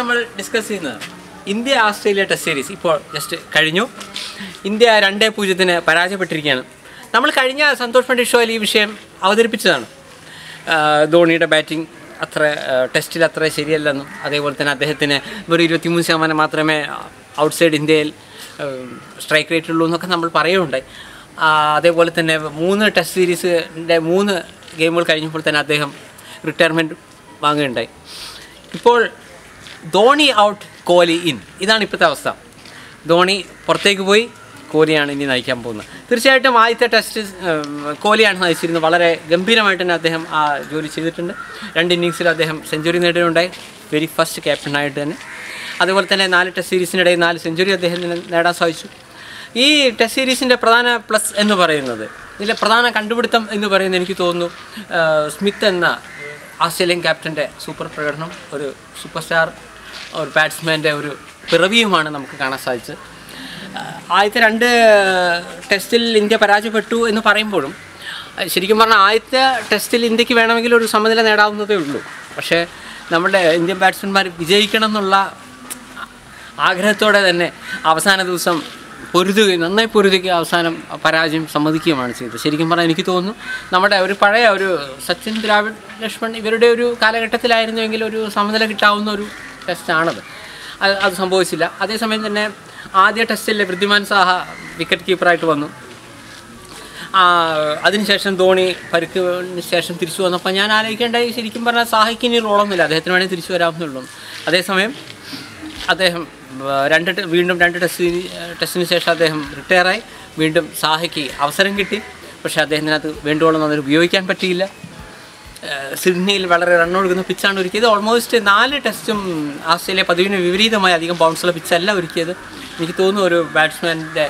നമ്മൾ ഡിസ്കസ് ചെയ്യുന്നത് India Australia test series ഇപ്പോൾ ജസ്റ്റ് കഴിഞ്ഞു. ഇന്ത്യ 2-0 പരാജയപ്പെട്ടിരിക്കുകയാണ്. നമ്മൾ കഴിഞ്ഞ സന്തോഷ് പണ്ഡിറ്റ് ഷോയിൽ ഈ വിഷയം അവതരിപ്പിച്ചതാണ്. ധോണിയുടെ ബാറ്റിംഗ് അത്ര ടെസ്റ്റിൽ അത്ര ശരിയല്ലെന്നും അതേപോലെ തന്നെ അദ്ദേഹത്തിന് വെറും 23% മാത്രമേ ഔട്ട്സൈഡ് ഇന്ത്യയിൽ സ്ട്രൈക്ക് റേറ്റ് ഉള്ളൂ എന്നൊക്കെ നമ്മൾ പറയുകയുണ്ടായി. അതേപോലെ തന്നെ 3 ടെസ്റ്റ് സീരീസിൻ്റെ 3 ഗെയിമുകൾ കഴിഞ്ഞപ്പോൾ തന്നെ അദ്ദേഹം റിട്ടയർമെൻറ്റ് വാങ്ങുകയുണ്ടായി. ഇപ്പോൾ ധോണി ഔട്ട്, കോഹ്ലി ഇൻ, ഇതാണ് ഇപ്പോഴത്തെ അവസ്ഥ. ധോണി പുറത്തേക്ക് പോയി, കോഹ്ലിയാണ് ഇനി നയിക്കാൻ പോകുന്നത്. തീർച്ചയായിട്ടും ആദ്യത്തെ ടെസ്റ്റ് കോഹ്ലിയാണ് നയിച്ചിരുന്നത്. വളരെ ഗംഭീരമായിട്ട് തന്നെ അദ്ദേഹം ആ ജോലി ചെയ്തിട്ടുണ്ട്. 2 ഇന്നിങ്സിൽ അദ്ദേഹം സെഞ്ചുറി നേടുകയുണ്ടായി, വെരി ഫസ്റ്റ് ക്യാപ്റ്റനായിട്ട് തന്നെ. അതുപോലെ തന്നെ 4 ടെസ്റ്റ് സീരീസിനിടയിൽ 4 സെഞ്ചുറി അദ്ദേഹത്തിന് നേടാൻ സാധിച്ചു. ഈ ടെസ്റ്റ് സീരീസിൻ്റെ പ്രധാന പ്ലസ് എന്ന് പറയുന്നത്, ഇതിലെ പ്രധാന കണ്ടുപിടുത്തം എന്ന് പറയുന്നത് എനിക്ക് തോന്നുന്നു സ്മിത്ത് എന്ന ഓസ്ട്രേലിയൻ ക്യാപ്റ്റൻ്റെ സൂപ്പർ പ്രകടനം, ഒരു സൂപ്പർ സ്റ്റാർ ഒരു ബാറ്റ്സ്മാൻ്റെ ഒരു പിറവിയുമാണ് നമുക്ക് കാണാൻ സാധിച്ചത്. ആദ്യത്തെ 2 ടെസ്റ്റിൽ ഇന്ത്യ പരാജയപ്പെട്ടു എന്ന് പറയുമ്പോഴും ശരിക്കും പറഞ്ഞാൽ ആദ്യത്തെ ടെസ്റ്റിൽ ഇന്ത്യക്ക് വേണമെങ്കിൽ ഒരു സമനില നേടാവുന്നതേ ഉള്ളൂ. പക്ഷേ നമ്മുടെ ഇന്ത്യൻ ബാറ്റ്സ്മാൻമാർ വിജയിക്കണം എന്നുള്ള ആഗ്രഹത്തോടെ തന്നെ അവസാന ദിവസം നന്നായി പൊരുതുകയും അവസാനം പരാജയം സമ്മതിക്കുകയുമാണ് ചെയ്തത്. ശരിക്കും പറഞ്ഞാൽ എനിക്ക് തോന്നുന്നു നമ്മുടെ ഒരു പഴയ ഒരു സച്ചിൻ, ദ്രാവിഡ്, ലക്ഷ്മൺ ഇവരുടെ ഒരു കാലഘട്ടത്തിലായിരുന്നുവെങ്കിൽ ഒരു സമനില കിട്ടാവുന്ന ഒരു ടെസ്റ്റാണത്. അത് സംഭവിച്ചില്ല. അതേസമയം തന്നെ ആദ്യ ടെസ്റ്റിൽ വൃദ്ധിമാൻ സാഹ വിക്കറ്റ് കീപ്പറായിട്ട് വന്നു. അതിനുശേഷം ധോണി പരിക്കിന് ശേഷം തിരിച്ചു വന്നപ്പോൾ ഞാൻ ആലോചിക്കേണ്ടായി, ശരിക്കും പറഞ്ഞാൽ സാഹയ്ക്ക് ഇനി റോളൊന്നുമില്ല, അദ്ദേഹത്തിന് വേണമെങ്കിൽ തിരിച്ചു വരാവുന്നുള്ളൂ. അതേസമയം അദ്ദേഹം വീണ്ടും 2 ടെസ്റ്റിന് ശേഷം അദ്ദേഹം റിട്ടയറായി. വീണ്ടും സാഹയ്ക്ക് അവസരം കിട്ടി. പക്ഷേ അദ്ദേഹത്തിന് അത് വേണ്ടുവോളം അതിന് ഉപയോഗിക്കാൻ പറ്റിയില്ല. സിഡ്നിയിൽ വളരെ റണ്ണൊഴുകുന്ന പിച്ചാണ് ഒരുക്കിയത്. ഓൾമോസ്റ്റ് 4 ടെസ്റ്റും ഓസ്ട്രേലിയ പതിവിന് വിപരീതമായി അധികം ബൗൺസുള്ള പിച്ചല്ല ഒരുക്കിയത്. എനിക്ക് തോന്നുന്നു ഒരു ബാറ്റ്സ്മാൻ്റെ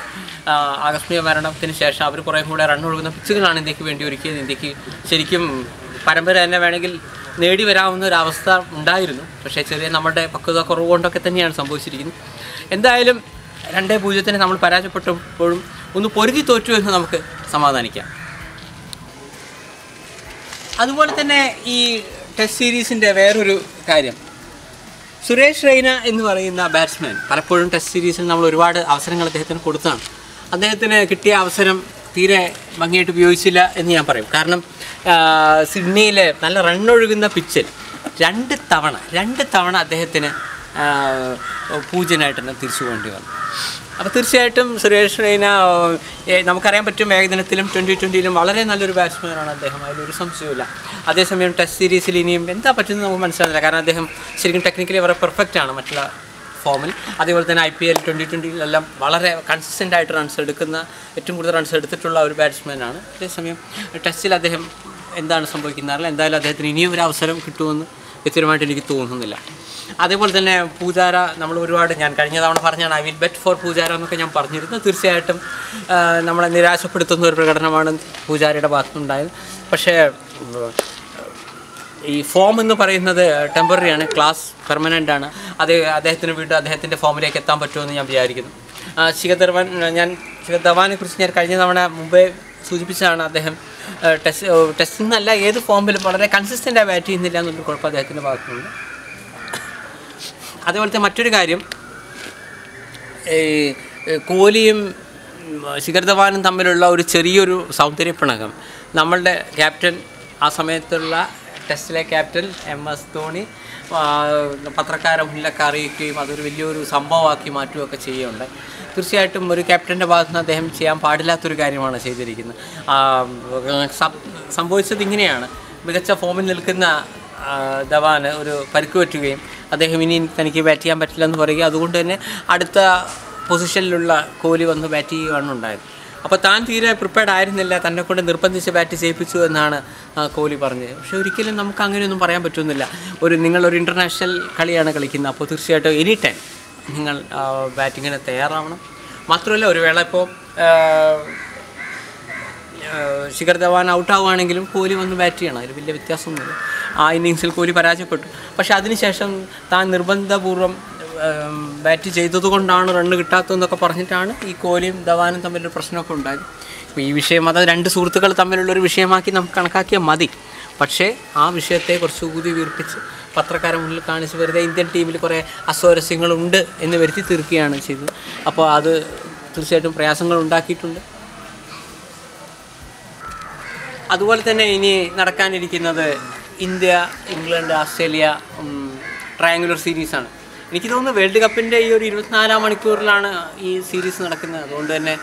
ആകസ്മിക മരണത്തിന് ശേഷം അവർ കുറേ കൂടെ റണ്ണൊഴുകുന്ന പിച്ചുകളാണ് ഇന്ത്യക്ക് വേണ്ടി ഒരുക്കിയത്. ഇന്ത്യക്ക് ശരിക്കും പരമ്പര തന്നെ വേണമെങ്കിൽ നേടി വരാവുന്ന ഒരു അവസ്ഥ ഉണ്ടായിരുന്നു. പക്ഷേ ചെറിയ നമ്മുടെ പക്വത കുറവ് കൊണ്ടൊക്കെ തന്നെയാണ് സംഭവിച്ചിരിക്കുന്നത്. എന്തായാലും 2-0 നമ്മൾ പരാജയപ്പെട്ടപ്പോഴും ഒന്ന് പൊരുതി തോറ്റു എന്ന് നമുക്ക് സമാധാനിക്കാം. അതുപോലെ തന്നെ ഈ ടെസ്റ്റ് സീരീസിൻ്റെ വേറൊരു കാര്യം, സുരേഷ് റെയ്ന എന്ന് പറയുന്ന ബാറ്റ്സ്മാൻ പലപ്പോഴും ടെസ്റ്റ് സീരീസിൽ നമ്മൾ ഒരുപാട് അവസരങ്ങൾ അദ്ദേഹത്തിന് കൊടുത്താണ്. അദ്ദേഹത്തിന് കിട്ടിയ അവസരം തീരെ ഭംഗിയായിട്ട് ഉപയോഗിച്ചില്ല എന്ന് ഞാൻ പറയും. കാരണം സിഡ്നിയിലെ നല്ല റണ്ണൊഴുകുന്ന പിച്ചിൽ 2 തവണ അദ്ദേഹത്തിന് 0 തന്നെ തിരിച്ചു പോകേണ്ടി വന്നു. അപ്പോൾ തീർച്ചയായിട്ടും സുരേഷ് റെയ്ന നമുക്കറിയാൻ പറ്റും, ഏകദിനത്തിലും 2020-ലും വളരെ നല്ലൊരു ബാറ്റ്സ്മാനാണ് അദ്ദേഹം, അതിലൊരു സംശയമില്ല. അതേസമയം ടെസ്റ്റ് സീരീസിൽ ഇനിയും എന്താ പറ്റുന്നത് നമുക്ക് മനസ്സിലാവില്ല. കാരണം അദ്ദേഹം ശരിക്കും ടെക്നിക്കലി വളരെ പെർഫെക്റ്റ് ആണ് മറ്റുള്ള ഫോമിൽ. അതേപോലെ തന്നെ IPL 2020-ലെല്ലാം വളരെ കൺസിസ്റ്റൻ്റ് ആയിട്ട് റൺസ് എടുക്കുന്ന, ഏറ്റവും കൂടുതൽ റൺസ് എടുത്തിട്ടുള്ള ഒരു ബാറ്റ്സ്മാനാണ്. അതേസമയം ടെസ്റ്റിൽ അദ്ദേഹം എന്താണ് സംഭവിക്കുന്നത്, എന്തായാലും അദ്ദേഹത്തിന് ഇനിയും ഒരു അവസരം കിട്ടുമെന്ന് വ്യക്തിപരമായിട്ട് എനിക്ക് തോന്നുന്നില്ല. അതേപോലെ തന്നെ പൂജാര നമ്മൾ ഒരുപാട്, ഞാൻ കഴിഞ്ഞ തവണ പറഞ്ഞാണ് I will bet for Pujara എന്നൊക്കെ ഞാൻ പറഞ്ഞിരുന്നു. തീർച്ചയായിട്ടും നമ്മളെ നിരാശപ്പെടുത്തുന്ന ഒരു പ്രകടനമാണ് പൂജാരയുടെ ഭാഗത്തുനിന്നുണ്ടായത്. പക്ഷേ ഈ ഫോം എന്ന് പറയുന്നത് ടെമ്പററിയാണ്, ക്ലാസ് പെർമനൻ്റ് ആണ്. അദ്ദേഹത്തിന് വീണ്ടും അദ്ദേഹത്തിൻ്റെ ഫോമിലേക്ക് എത്താൻ പറ്റുമെന്ന് ഞാൻ വിചാരിക്കുന്നു. ശിഖർ ധവാനെ കുറിച്ച് ഞാൻ കഴിഞ്ഞ തവണ മുമ്പേ സൂചിപ്പിച്ചതാണ്. അദ്ദേഹം ടെസ്റ്റിൽ നിന്നല്ല ഏത് ഫോമിലും വളരെ കൺസിസ്റ്റൻ്റായി ബാറ്റ് ചെയ്യുന്നില്ല എന്നൊരു കുഴപ്പം അദ്ദേഹത്തിൻ്റെ ഭാഗത്തുനിന്നുണ്ട്. അതേപോലത്തെ മറ്റൊരു കാര്യം, ഈ കോഹ്ലിയും ശിഖർ ധവാനും തമ്മിലുള്ള ഒരു ചെറിയൊരു സൗന്ദര്യപ്പിണക്കം നമ്മളുടെ ക്യാപ്റ്റൻ, ആ സമയത്തുള്ള ടെസ്റ്റിലെ ക്യാപ്റ്റൻ MS ധോണി പത്രക്കാരെ മുന്നിലൊക്കെ അറിയിക്കുകയും അതൊരു വലിയൊരു സംഭവമാക്കി മാറ്റുകയൊക്കെ ചെയ്യുകയുണ്ടായി. തീർച്ചയായിട്ടും ഒരു ക്യാപ്റ്റൻ്റെ ഭാഗത്ത് നിന്ന് അദ്ദേഹം ചെയ്യാൻ പാടില്ലാത്തൊരു കാര്യമാണ് ചെയ്തിരിക്കുന്നത്. സംഭവിച്ചത് ഇങ്ങനെയാണ്, മികച്ച ഫോമിൽ നിൽക്കുന്ന ധവാന് ഒരു പരിക്ക് പറ്റുകയും അദ്ദേഹം ഇനി തനിക്ക് ബാറ്റ് ചെയ്യാൻ പറ്റില്ല എന്ന് പറയുക. അതുകൊണ്ട് തന്നെ അടുത്ത പൊസിഷനിലുള്ള കോഹ്ലി വന്ന് ബാറ്റ് ചെയ്യുകയാണ് ഉണ്ടായത്. അപ്പോൾ താൻ തീരെ പ്രിപ്പയർഡ് ആയിരുന്നില്ല, തന്നെ കൊണ്ട് നിർബന്ധിച്ച് ബാറ്റ് ചെയ്യിപ്പിച്ചു എന്നാണ് കോഹ്ലി പറഞ്ഞത്. പക്ഷേ ഒരിക്കലും നമുക്ക് അങ്ങനെയൊന്നും പറയാൻ പറ്റുന്നില്ല. നിങ്ങളൊരു ഇൻ്റർനാഷണൽ കളിയാണ് കളിക്കുന്നത്, അപ്പോൾ തീർച്ചയായിട്ടും എനി ടൈം നിങ്ങൾ ബാറ്റിങ്ങിന് തയ്യാറാവണം. മാത്രമല്ല ഒരു വേള ഇപ്പോൾ ശിഖർ ധവാൻ ഔട്ടാവുകയാണെങ്കിലും കോഹ്ലി വന്ന് ബാറ്റ് ചെയ്യണം, അതിൽ വലിയ വ്യത്യാസമൊന്നുമില്ല. ആ ഇന്നിങ്സിൽ കോഹ്ലി പരാജയപ്പെട്ടു. പക്ഷേ അതിനുശേഷം താൻ നിർബന്ധപൂർവ്വം ബാറ്റ് ചെയ്തതുകൊണ്ടാണ് റണ്ണ് കിട്ടാത്തതെന്നൊക്കെ പറഞ്ഞിട്ടാണ് ഈ കോഹ്ലിയും ധവാനും തമ്മിലൊരു പ്രശ്നമൊക്കെ ഉണ്ടായത്. അപ്പോൾ ഈ വിഷയം അത് 2 സുഹൃത്തുക്കൾ തമ്മിലുള്ളൊരു വിഷയമാക്കി നമുക്ക് കണക്കാക്കിയാൽ മതി. പക്ഷേ ആ വിഷയത്തെ കുറച്ച് ഊതി വീർപ്പിച്ച് പത്രക്കാരെ മുന്നിൽ കാണിച്ച് വെറുതെ ഇന്ത്യൻ ടീമിൽ കുറേ അസ്വാരസ്യങ്ങളുണ്ട് എന്ന് വരുത്തി തീർക്കുകയാണ് ചെയ്തത്. അപ്പോൾ അത് തീർച്ചയായിട്ടും പ്രയാസങ്ങൾ ഉണ്ടാക്കിയിട്ടുണ്ട്. അതുപോലെ തന്നെ ഇനി നടക്കാനിരിക്കുന്നത് ഇന്ത്യ, ഇംഗ്ലണ്ട്, ഓസ്ട്രേലിയ ട്രയാങ്കുലർ സീരീസാണ്. എനിക്ക് തോന്നുന്നു വേൾഡ് കപ്പിൻ്റെ ഈ ഒരു 24 മണിക്കൂറിലാണ് ഈ സീരീസ് നടക്കുന്നത്. അതുകൊണ്ട് തന്നെ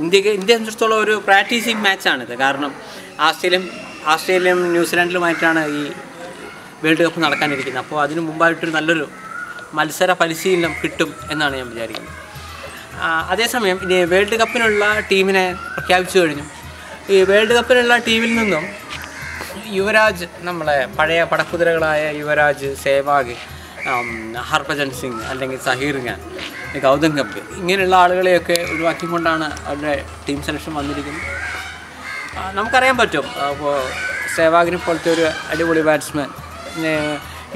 ഇന്ത്യയെ സംബന്ധിച്ചിടത്തോളം ഒരു പ്രാക്ടീസിങ് മാച്ചാണിത്. കാരണം ആസ്ട്രേലിയയും ന്യൂസിലാൻഡിലുമായിട്ടാണ് ഈ വേൾഡ് കപ്പ് നടക്കാനിരിക്കുന്നത്. അപ്പോൾ അതിന് മുമ്പായിട്ടൊരു നല്ലൊരു മത്സര പരിശീലനം കിട്ടും എന്നാണ് ഞാൻ വിചാരിക്കുന്നത്. അതേസമയം ഇനി വേൾഡ് കപ്പിനുള്ള ടീമിനെ പ്രഖ്യാപിച്ചു കഴിഞ്ഞു. ഈ വേൾഡ് കപ്പിനുള്ള ടീമിൽ നിന്നും യുവരാജ്, നമ്മളെ പഴയ പടക്കുതിരകളായ യുവരാജ്, സേവാഗ്, ഹർഭജൻ സിംഗ് അല്ലെങ്കിൽ സഹീർ ഖാൻ, ഗൗതം ഗംഭീർ ഇങ്ങനെയുള്ള ആളുകളെയൊക്കെ ഒഴിവാക്കിക്കൊണ്ടാണ് അവരുടെ ടീം സെലക്ഷൻ വന്നിരിക്കുന്നത്. നമുക്കറിയാൻ പറ്റും, അപ്പോൾ സേവാഗിനെ പോലത്തെ ഒരു അടിപൊളി ബാറ്റ്സ്മാൻ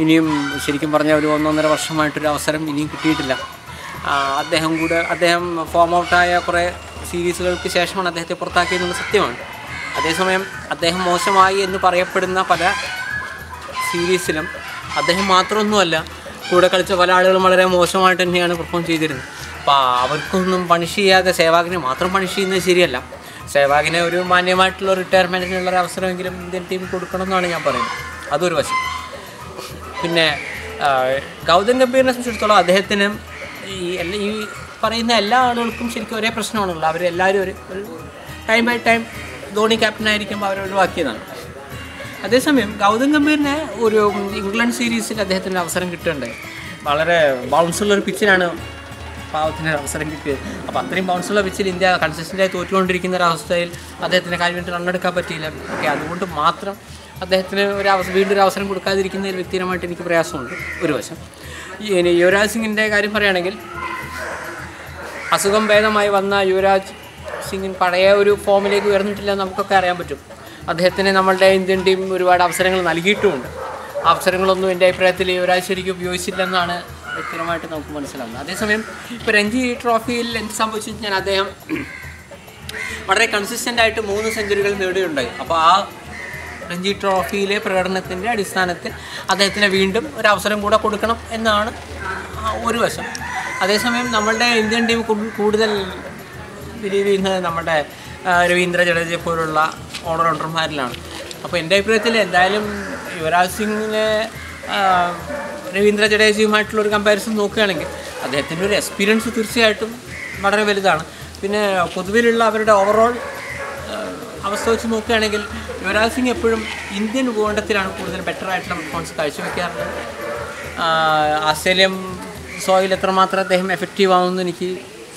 ഇനിയും ശരിക്കും പറഞ്ഞാൽ ഒരു 1.5 വർഷമായിട്ടൊരു അവസരം ഇനിയും കിട്ടിയിട്ടില്ല. അദ്ദേഹം ഫോം ഔട്ടായ കുറേ സീരീസുകൾക്ക് ശേഷമാണ് അദ്ദേഹത്തെ പുറത്താക്കിയതെന്നുള്ള സത്യമാണ്. അതേസമയം അദ്ദേഹം മോശമായി എന്ന് പറയപ്പെടുന്ന പല സീരീസിലും അദ്ദേഹം മാത്രമൊന്നുമല്ല, കൂടെ കളിച്ച പല ആളുകളും വളരെ മോശമായിട്ട് തന്നെയാണ് പെർഫോം ചെയ്തിരുന്നത്. അപ്പോൾ അവർക്കൊന്നും പണിഷ് ചെയ്യാതെ സേവാഗിനെ മാത്രം പണിഷ് ചെയ്യുന്നത് ശരിയല്ല. സേവാഗിനെ ഒരു മാന്യമായിട്ടുള്ള റിട്ടയർമെൻറ്റിനുള്ളൊരു അവസരമെങ്കിലും ഇന്ത്യൻ ടീമിൽ കൊടുക്കണമെന്നാണ് ഞാൻ പറയുന്നത്. അതൊരു വശം. പിന്നെ ഗൗതം ഗംഭീറിനെ സംബന്ധിച്ചിടത്തോളം അദ്ദേഹത്തിന് ഈ പറയുന്ന എല്ലാ ആളുകൾക്കും ശരിക്കും ഒരേ പ്രശ്നമാണുള്ളത്. അവരെല്ലാവരും ഒരു ടൈം ബൈ ടൈം ധോണി ക്യാപ്റ്റനായിരിക്കുമ്പോൾ അവരെ ഒഴിവാക്കിയതാണ്. അതേസമയം ഗൗതം ഗംഭീറിനെ ഒരു ഇംഗ്ലണ്ട് സീരീസിൽ അദ്ദേഹത്തിന് അവസരം കിട്ടുന്നുണ്ട്. വളരെ ബൗൺസുള്ളൊരു പിച്ചിലാണ് പാവത്തിന് അവസരം കിട്ടിയത്. അപ്പോൾ അത്രയും ബൗൺസുള്ള പിച്ചിൽ ഇന്ത്യ കൺസിസ്റ്റൻ്റായി തോറ്റുകൊണ്ടിരിക്കുന്ന ഒരവസ്ഥയിൽ അദ്ദേഹത്തിന് കാര്യമായിട്ട് റണ്ണെടുക്കാൻ പറ്റിയില്ല. ഓക്കെ, അതുകൊണ്ട് മാത്രം അദ്ദേഹത്തിന് വീണ്ടും ഒരു അവസരം കൊടുക്കാതിരിക്കുന്നതിൽ വ്യക്തിപരമായിട്ട് എനിക്ക് പ്രയാസമുണ്ട് ഒരു വശം. യുവരാജ് സിംഗിൻ്റെ കാര്യം പറയുകയാണെങ്കിൽ, അസുഖം ഭേദമായി വന്ന യുവരാജ് സിംഗിന് പഴയ ഒരു ഫോമിലേക്ക് ഉയർന്നിട്ടില്ല നമുക്കൊക്കെ അറിയാൻ പറ്റും. അദ്ദേഹത്തിന് നമ്മളുടെ ഇന്ത്യൻ ടീം ഒരുപാട് അവസരങ്ങൾ നൽകിയിട്ടുമുണ്ട്. ആ അവസരങ്ങളൊന്നും എൻ്റെ അഭിപ്രായത്തിൽ യുവരാജ് ശരിക്കും ഉപയോഗിച്ചില്ലെന്നാണ് വ്യക്തമായിട്ട് നമുക്ക് മനസ്സിലാവുന്നത്. അതേസമയം ഇപ്പോൾ രഞ്ജി ട്രോഫിയിൽ എന്ത് സംഭവിച്ചു കഴിഞ്ഞാൽ അദ്ദേഹം വളരെ കൺസിസ്റ്റൻ്റായിട്ട് 3 സെഞ്ചുറികൾ നേടുകയുണ്ടായി. അപ്പോൾ ആ രഞ്ജി ട്രോഫിയിലെ പ്രകടനത്തിൻ്റെ അടിസ്ഥാനത്തിൽ അദ്ദേഹത്തിന് വീണ്ടും ഒരു അവസരം കൂടെ കൊടുക്കണം എന്നാണ് ഒരു വശം. അതേസമയം നമ്മളുടെ ഇന്ത്യൻ ടീം കൂടുതൽ ബിലീവ് ചെയ്യുന്നത് നമ്മുടെ രവീന്ദ്ര ജഡേജയെ പോലുള്ള ഓൾറൗണ്ടർമാരിലാണ്. അപ്പോൾ എൻ്റെ അഭിപ്രായത്തിൽ എന്തായാലും യുവരാജ് സിംഗിനെ രവീന്ദ്ര ജഡേജയുമായിട്ടുള്ളൊരു കമ്പാരിസൺ നോക്കുകയാണെങ്കിൽ അദ്ദേഹത്തിൻ്റെ ഒരു എക്സ്പീരിയൻസ് തീർച്ചയായിട്ടും വളരെ വലുതാണ്. പിന്നെ പൊതുവിലുള്ള അവരുടെ ഓവറോൾ അവസ്ഥ വെച്ച് നോക്കുകയാണെങ്കിൽ യുവരാജ് സിംഗ് എപ്പോഴും ഇന്ത്യൻ ഭൂഖണ്ഡത്തിലാണ് കൂടുതൽ ബെറ്ററായിട്ടുള്ള പെർഫോമൻസ് കാഴ്ചവെക്കാറുള്ളത്. ഓസ്ട്രേലിയൻ സോയിൽ എത്രമാത്രം അദ്ദേഹം എഫക്റ്റീവ് ആവുമെന്ന് എനിക്ക്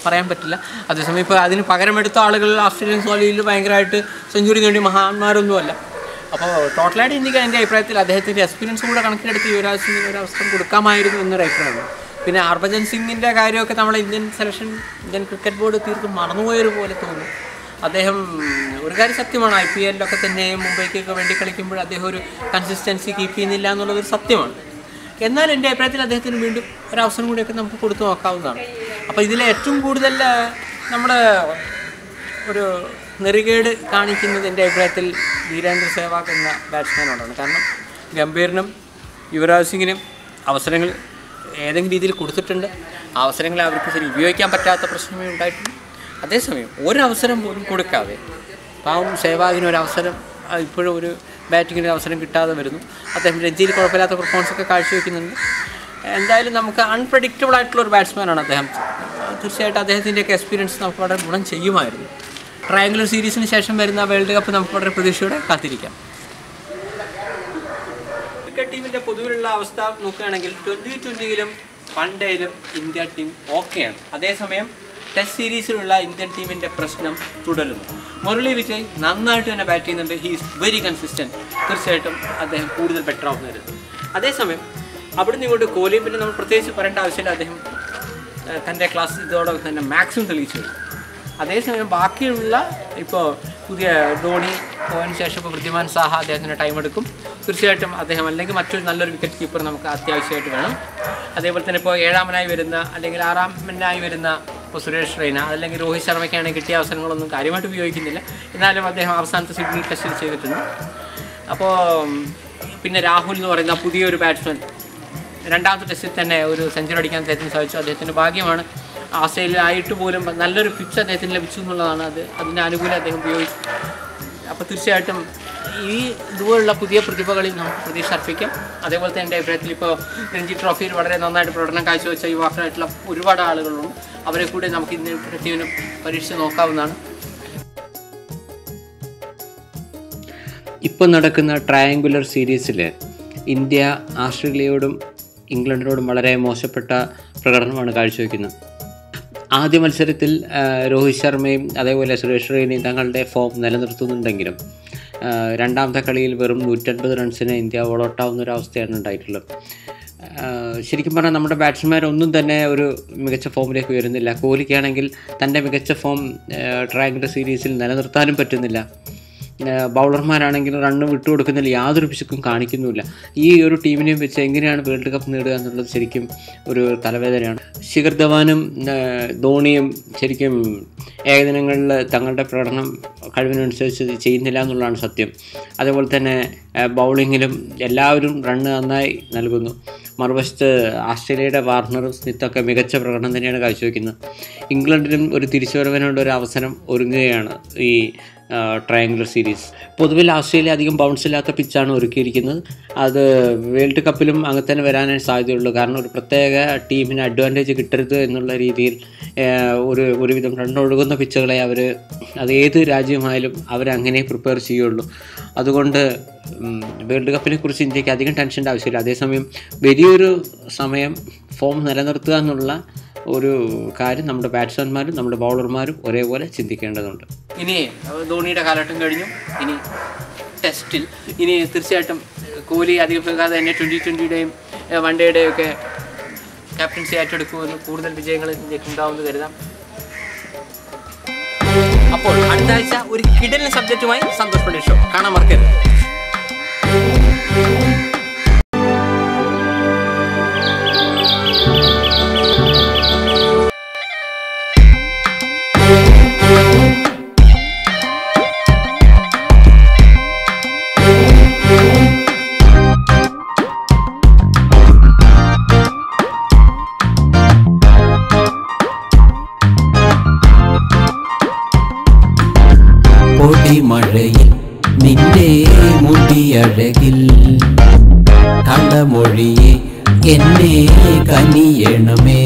പറയാൻ പറ്റില്ല. അതേസമയം ഇപ്പോൾ അതിന് പകരമെടുത്ത ആളുകൾ ഓസ്ട്രേലിയൻ സോയിലിൽ ഭയങ്കരമായിട്ട് സെഞ്ചുറി നേടിയ മഹാന്മാരൊന്നുമല്ല. അപ്പോൾ ടോട്ടലായിട്ട് ഇന്ത്യക്ക് എൻ്റെ അഭിപ്രായത്തിൽ അദ്ദേഹത്തിൻ്റെ എക്സ്പീരിയൻസ് കൂടെ കണക്കിലെടുത്ത് യുവരാജ് സിംഗിന് ഒരു അവസരം കൊടുക്കാമായിരുന്നു എന്നൊരു അഭിപ്രായമാണ്. പിന്നെ ഹർഭജൻ സിംഗിൻ്റെ കാര്യമൊക്കെ നമ്മളെ ഇന്ത്യൻ ക്രിക്കറ്റ് ബോർഡ് തീർത്തും മറന്നുപോയൊരു പോലെ തോന്നുന്നു. അദ്ദേഹം ഒരു കാര്യം സത്യമാണ്, IPL തന്നെ മുംബൈക്കൊക്കെ വേണ്ടി കളിക്കുമ്പോൾ അദ്ദേഹം ഒരു കൺസിസ്റ്റൻസി കീപ്പ് ചെയ്യുന്നില്ല എന്നുള്ളതൊരു സത്യമാണ്. എന്നാൽ എൻ്റെ അഭിപ്രായത്തിൽ അദ്ദേഹത്തിന് വീണ്ടും ഒരു അവസരം കൂടിയൊക്കെ നമുക്ക് കൊടുത്തു നോക്കാവുന്നതാണ്. അപ്പോൾ ഇതിൽ ഏറ്റവും കൂടുതൽ നമ്മുടെ ഒരു നെറികേട് കാണിക്കുന്നത് എൻ്റെ അഭിപ്രായത്തിൽ വീരേന്ദ്ര സേവാഗ് എന്ന ബാറ്റ്സ്മാനോടാണ്. കാരണം ഗംഭീറിനും യുവരാജ് സിംഗിനും അവസരങ്ങൾ ഏതെങ്കിലും രീതിയിൽ കൊടുത്തിട്ടുണ്ട്. ആ അവസരങ്ങളെ അവർക്ക് ശരി ഉപയോഗിക്കാൻ പറ്റാത്ത പ്രശ്നമേ ഉണ്ടായിട്ടുണ്ട്. അതേസമയം ഒരവസരം പോലും കൊടുക്കാതെ പാവം സേവാഗിനൊരവസരം ഇപ്പോഴും ഒരു ബാറ്റിങ്ങിന് അവസരം കിട്ടാതെ വരുന്നു. അദ്ദേഹം രഞ്ജിയിൽ കുഴപ്പമില്ലാത്ത പെർഫോമൻസൊക്കെ കാഴ്ചവെക്കുന്നുണ്ട്. എന്തായാലും നമുക്ക് അൺപ്രഡിക്റ്റബിൾ ആയിട്ടുള്ളൊരു ബാറ്റ്സ്മാനാണ് അദ്ദേഹം. തീർച്ചയായിട്ടും അദ്ദേഹത്തിൻ്റെയൊക്കെ എക്സ്പീരിയൻസ് നമുക്ക് വളരെ ഗുണം ചെയ്യുമായിരുന്നു. ട്രയാങ്കുലർ സീരീസിന് ശേഷം വരുന്ന വേൾഡ് കപ്പ് നമുക്ക് വളരെ പ്രതീക്ഷയോടെ കാത്തിരിക്കാം. ക്രിക്കറ്റ് ടീമിൻ്റെ പൊതുവിലുള്ള അവസ്ഥ നോക്കുകയാണെങ്കിൽ 2020-ലും 1 ഡേയിലും ഇന്ത്യ ടീം ഓക്കെയാണ്. അതേസമയം ടെസ്റ്റ് സീരീസിലുള്ള ഇന്ത്യൻ ടീമിൻ്റെ പ്രശ്നം തുടരുന്നു. മുരളി വിജയ് നന്നായിട്ട് തന്നെ ബാറ്റ് ചെയ്യുന്നുണ്ട്. He is very consistent. തീർച്ചയായിട്ടും അദ്ദേഹം കൂടുതൽ ബെറ്റർ ആവുന്നതായിരുന്നു. അതേസമയം അവിടുന്ന് ഇങ്ങോട്ട് കോഹ്ലി പിന്നെ നമ്മൾ പ്രത്യേകിച്ച് പറയേണ്ട ആവശ്യമില്ല. അദ്ദേഹം തൻ്റെ ക്ലാസ് ഇതോടൊപ്പം തന്നെ മാക്സിമം തെളിയിച്ചു. അതേസമയം ബാക്കിയുള്ള ഇപ്പോൾ പുതിയ ധോണി പോയതിനു ശേഷം ഇപ്പോൾ വൃദ്ധിമാൻ സാഹ അദ്ദേഹത്തിന് ടൈം എടുക്കും. തീർച്ചയായിട്ടും അദ്ദേഹം അല്ലെങ്കിൽ മറ്റൊരു നല്ലൊരു വിക്കറ്റ് കീപ്പർ നമുക്ക് അത്യാവശ്യമായിട്ട് വേണം. അതേപോലെ തന്നെ ഇപ്പോൾ 7ാമനായി വരുന്ന അല്ലെങ്കിൽ 6ാമനായി വരുന്ന ഇപ്പോൾ സുരേഷ് റെയ്ന അല്ലെങ്കിൽ രോഹിത് ശർമ്മയ്ക്കാണെങ്കിൽ കിട്ടിയ അവസരങ്ങളൊന്നും കാര്യമായിട്ട് ഉപയോഗിക്കുന്നില്ല. എന്നാലും അദ്ദേഹം അവസാനത്തെ സിഡ്നി ടെസ്റ്റിൽ ചെയ്തിട്ടുണ്ട്. അപ്പോൾ പിന്നെ രാഹുൽ എന്ന് പറയുന്ന പുതിയൊരു ബാറ്റ്സ്മാൻ രണ്ടാമത്തെ ടെസ്റ്റിൽ തന്നെ ഒരു സെഞ്ചുറി അടിക്കാൻ അദ്ദേഹത്തിന് സാധിച്ചു. അദ്ദേഹത്തിൻ്റെ ഭാഗ്യമാണ്. ആസ്ട്രേലിയ ആയിട്ട് പോലും നല്ലൊരു പിച്ച് അദ്ദേഹത്തിന് ലഭിച്ചു എന്നുള്ളതാണ്. അതിൻ്റെ ആനുകൂല്യം അദ്ദേഹം ഉപയോഗിച്ചു. അപ്പോൾ തീർച്ചയായിട്ടും ഈ ഇതുപോലുള്ള പുതിയ പ്രതിഭകളിൽ നമുക്ക് പ്രതീക്ഷ അർപ്പിക്കാം. അതേപോലെ തന്നെ എൻ്റെ അഭിപ്രായത്തിൽ ഇപ്പോൾ രഞ്ജി ട്രോഫിയിൽ വളരെ നന്നായിട്ട് പ്രകടനം കാഴ്ചവെച്ച യുവാക്കളായിട്ടുള്ള ഒരുപാട് ആളുകളുണ്ട്. അവരെ കൂടി നമുക്ക് ഇന്നത്തെ ടീമിന് പരീക്ഷിച്ച് നോക്കാവുന്നതാണ്. ഇപ്പോൾ നടക്കുന്ന ട്രയാങ്കുലർ സീരീസിൽ ഇന്ത്യ ആസ്ട്രേലിയയോടും ഇംഗ്ലണ്ടിനോടും വളരെ മോശപ്പെട്ട പ്രകടനമാണ് കാഴ്ചവെക്കുന്നത്. ആദ്യ മത്സരത്തിൽ രോഹിത് ശർമ്മയും അതേപോലെ സുരേഷ് റെയ്നയും തങ്ങളുടെ ഫോം നിലനിർത്തുന്നുണ്ടെങ്കിലും രണ്ടാമത്തെ കളിയിൽ വെറും 150 റൺസിന് ഇന്ത്യ ഓൾ ഔട്ടാവുന്ന ഒരു അവസ്ഥയാണ് ഉണ്ടായിട്ടുള്ളത്. ശരിക്കും പറഞ്ഞാൽ നമ്മുടെ ബാറ്റ്സ്മാരൊന്നും തന്നെ ഒരു മികച്ച ഫോമിലേക്ക് വരുന്നില്ല. കോഹ്ലിക്കാണെങ്കിൽ തൻ്റെ മികച്ച ഫോം ട്രയാങ്കുലർ സീരീസിൽ നിലനിർത്താനും പറ്റുന്നില്ല. ബൗളർമാരാണെങ്കിൽ റണ്ണ് വിട്ടുകൊടുക്കുന്നതിൽ യാതൊരു പിശുക്കും കാണിക്കുന്നുമില്ല. ഈ ഒരു ടീമിനെയും വെച്ച് എങ്ങനെയാണ് വേൾഡ് കപ്പ് നേടുക എന്നുള്ളത് ശരിക്കും ഒരു തലവേദനയാണ്. ശിഖർ ധവാനും ധോണിയും ശരിക്കും ഏകദിനങ്ങളിൽ തങ്ങളുടെ പ്രകടനം കഴിവിനനുസരിച്ച് ചെയ്യുന്നില്ല എന്നുള്ളതാണ് സത്യം. അതേപോലെ തന്നെ ബൗളിങ്ങിലും എല്ലാവരും റണ്ണ് നന്നായി നൽകുന്നു. മറുവശത്ത് ആസ്ട്രേലിയയുടെ വാർണറും സ്മിത്തൊക്കെ മികച്ച പ്രകടനം തന്നെയാണ് കാഴ്ചവെക്കുന്നത്. ഇംഗ്ലണ്ടിലും ഒരു തിരിച്ചുവരവിനുള്ള ഒരു അവസരം ഒരുങ്ങുകയാണ് ഈ ട്രയാങ്കുലർ സീരീസ്. പൊതുവിൽ ആസ്ട്രേലിയ അധികം ബൗൺസ് ഇല്ലാത്ത പിച്ചാണ് ഒരുക്കിയിരിക്കുന്നത്. അത് വേൾഡ് കപ്പിലും അങ്ങനെ തന്നെ വരാനേ സാധ്യതയുള്ളൂ. കാരണം ഒരു പ്രത്യേക ടീമിന് അഡ്വാൻറ്റേജ് കിട്ടരുത് എന്നുള്ള രീതിയിൽ ഒരുവിധം റണ്ണൊഴുകുന്ന പിച്ചുകളെ അത് ഏത് രാജ്യമായാലും അവരങ്ങനെ പ്രിപ്പയർ ചെയ്യുള്ളൂ. അതുകൊണ്ട് വേൾഡ് കപ്പിനെ കുറിച്ച് ഇന്ത്യക്ക് അധികം ടെൻഷൻ്റെ ആവശ്യമില്ല. അതേസമയം വലിയൊരു സമയം ഫോം നിലനിർത്തുക എന്നുള്ള ഒരു കാര്യം നമ്മുടെ ബാറ്റ്സ്മാൻമാരും നമ്മുടെ ബൗളർമാരും ഒരേപോലെ ചിന്തിക്കേണ്ടതുണ്ട്. ഇനി ധോണിയുടെ കാലഘട്ടം കഴിഞ്ഞു. ഇനി ടെസ്റ്റിൽ ഇനി തീർച്ചയായിട്ടും കോഹ്ലി അധികം വൈകാതെ തന്നെ 2020-യുടെയും വൺ ഡേയുടെയും ഒക്കെ ക്യാപ്റ്റൻസി ഏറ്റെടുക്കുമെന്ന് കൂടുതൽ വിജയങ്ങൾ ഇന്ത്യക്ക് ഉണ്ടാവുമെന്ന് കരുതാം. അപ്പോൾ അടുത്ത ആഴ്ച ഒരു കിടിലൻ സബ്ജക്റ്റുമായി സന്തോഷ് പണ്ഡിറ്റ് ഷോ കാണാൻ മറക്കരുത്. മഴയിൽ നിന്റെ മുടിയഴകിൽ കളമൊഴിയെ എന്നെ കനിയണമേ.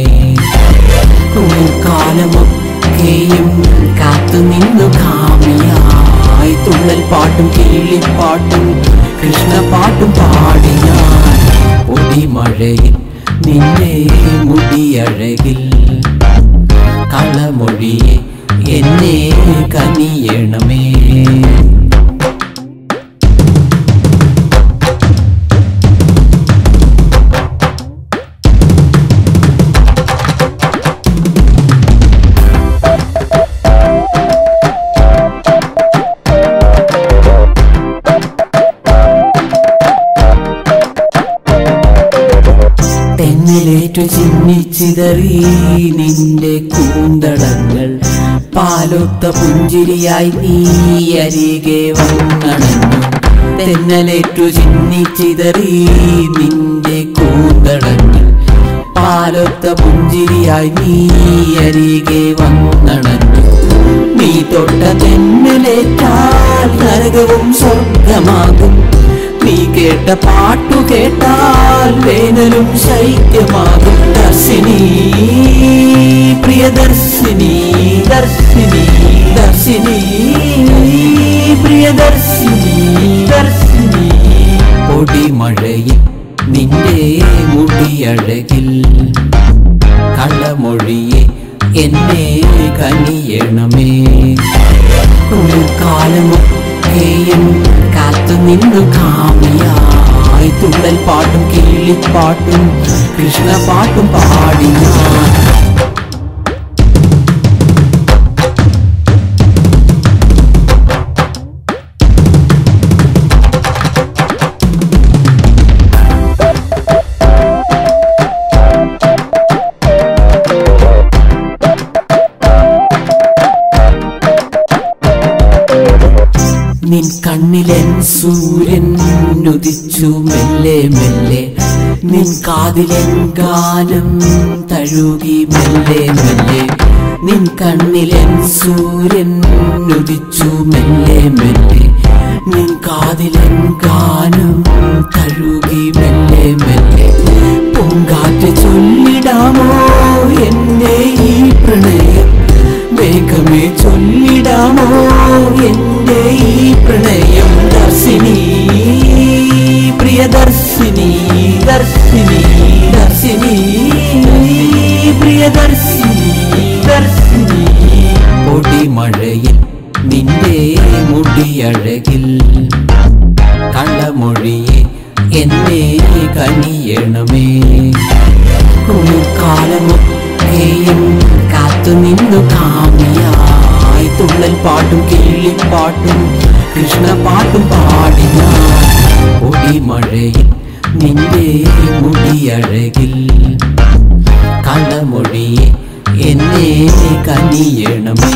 കാലമൊക്കെയും കാത്തുനിന്നു കാമിയായി തുള്ളൽ പാട്ടും കിളിപ്പാട്ടും കൃഷ്ണപാട്ടും പാടിയാൻ പൊടിമഴയിൽ നിന്റെ മുടിയഴകിൽ കളമൊഴിയെ എന്നെ കനിയണമേ. തെന്നിലേറ്റു ചിന്നിച്ചിതറി നിന്റെ കൂന്തളങ്ങൾ പാലൊത്ത പുഞ്ചിരിയായി നീ അരികെ വന്നണഞ്ഞു. തെന്നലേറ്റു ചിന്നിച്ചിതറി നിന്റെ കൂന്തളങ്ങൾ പാലൊത്ത പുഞ്ചിരിയായി നീ അരികെ വന്നണഞ്ഞു. നീ തൊട്ട തെന്നലേറ്റാൽ നരകവും സ്വർഗമാകും. നീ കേട്ട പാട്ടു കേട്ടാൽ വേനലും ശൈത്യമാകും. ദർശിനി പ്രിയദർശിനി ദർശിനി ദർശിനി പ്രിയദർശിനി ദർശിനി. പൊടിമഴയിൽ നിന്റെ മുടിയഴകിൽ കളമൊഴിയെ എന്നെ കനിയണമേ. കാലമൊക്കെയും കാത്തുനിന്നു കാമിയായി തുള്ളൽ പാട്ടും കിളിപ്പാട്ടും കൃഷ്ണപാട്ടും പാടിയാൻ നിൻ കണ്ണിലെൻ സൂര്യൻ ഉദിച്ചു മെല്ലെ മെല്ലെ, നിൻ കാതിലെൻ ഗാനം തഴുകി മെല്ലെ മെല്ലെ. നിൻ കണ്ണിലെൻ സൂര്യൻ ഉദിച്ചു മെല്ലെ മെല്ലെ, നിൻ കാതിലെൻ ഗാനം തഴുകി മെല്ലെ മെല്ലെ. പൂങ്കാറ്റ് ചൊല്ലിടാമോ എന്നെ ഈ പ്രണയം, വേഗമേ ചൊല്ലിടാമോ എന്റെ ഈ പ്രണയം. ദർശിനി പ്രിയദർശിനി ദർശിനി ദർശിനി പ്രിയദർശിനി ദർശിനി. പൊടിമഴയിൽ നിന്റെ മുടിയഴകിൽ കള്ളമൊഴിയെ എന്നെ കനിയണമേ. കുളിർക്കാലമൊക്കെയും കാത്തുനിന്നു കാമിയായി, തുള്ളൽ പാട്ടും കിള്ളിപ്പാട്ടും കൃഷ്ണപാട്ടും പാടി ഞാൻ. പൊടിമഴയിൽ നിന്റെ മുടിയഴകിൽ കള്ളമൊഴിയെ എന്നെ കനിയണമേ.